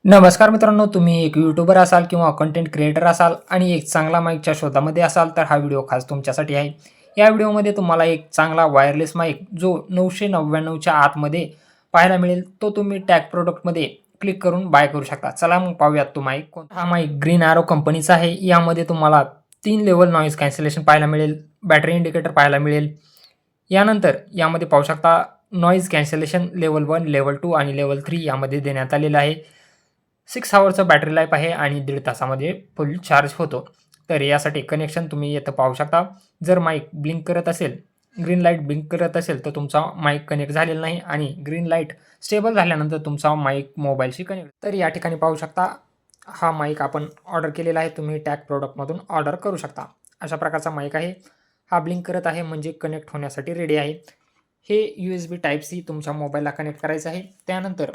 नमस्कार मित्रांनो, तुम्ही एक यूट्यूबर असाल किंवा कंटेंट क्रिएटर असाल आणि एक चांगला माईकच्या शोधामध्ये असाल तर हा व्हिडिओ खास तुमच्यासाठी आहे. या व्हिडिओमध्ये तुम्हाला एक चांगला वायरलेस माईक जो 999च्या आतमध्ये पाहायला मिळेल, तो तुम्ही टॅग प्रॉडक्टमध्ये क्लिक करून बाय करू शकता. चला मग पाहूयात तो माईक कोणता. हा माईक ग्रीन ॲरो कंपनीचा आहे. यामध्ये तुम्हाला 3 लेव्हल नॉईज कॅन्सलेशन पाहायला मिळेल, बॅटरी इंडिकेटर पाहायला मिळेल. यानंतर यामध्ये पाहू शकता नॉईज कॅन्सलेशन लेव्हल 1, लेव्हल 2 आणि लेव्हल 3 यामध्ये देण्यात आलेलं आहे. 6 हॉवरचा बॅटरी लाईफ आहे आणि 1.5 तासामध्ये फुल चार्ज होतो. तर यासाठी कनेक्शन तुम्ही इथं पाहू शकता. जर माईक ब्लिंक करत असेल, ग्रीन लाईट ब्लिंक करत असेल, तर तुमचा माईक कनेक्ट झालेला नाही आणि ग्रीन लाईट स्टेबल झाल्यानंतर तुमचा माईक मोबाईलशी कनेक्ट. तर या ठिकाणी पाहू शकता हा माईक आपण ऑर्डर केलेला आहे. तुम्ही टॅग प्रॉडक्टमधून ऑर्डर करू शकता. अशा प्रकारचा माईक आहे. हा ब्लिंक करत आहे म्हणजे कनेक्ट होण्यासाठी रेडी आहे. हे USB टाइप सी तुमच्या मोबाईलला कनेक्ट करायचं आहे. त्यानंतर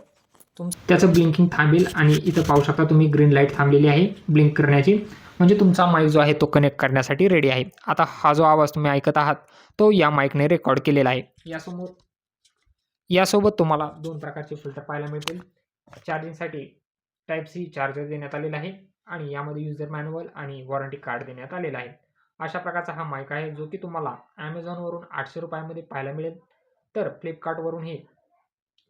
त्याचं ब्लिंकिंग थांबेल आणि इथं पाहू शकता तुम्ही ग्रीन लाईट थांबलेली आहे ब्लिंक करण्याची, म्हणजे तुमचा माईक जो आहे तो कनेक्ट करण्यासाठी रेडी आहे. आता हा जो आवाज तुम्ही ऐकत आहात तो या माईकने रेकॉर्ड केलेला आहे. यासोबत तुम्हाला 2 प्रकारचे फिल्टर पाहायला मिळतील. चार्जिंगसाठी टाइप सी चार्जर देण्यात आलेला आहे आणि यामध्ये युजर मॅन्युअल आणि वॉरंटी कार्ड देण्यात आलेला आहे. अशा प्रकारचा हा माईक आहे जो की तुम्हाला Amazonवरून ₹800 मध्ये पाहायला मिळेल. तर Flipkartवरूनही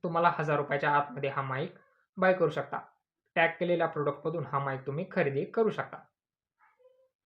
तुम्हाला ₹1000च्या आतमध्ये हा माईक बाय करू शकता. टॅग केलेल्या प्रॉडक्टमधून हा माईक तुम्ही खरेदी करू शकता.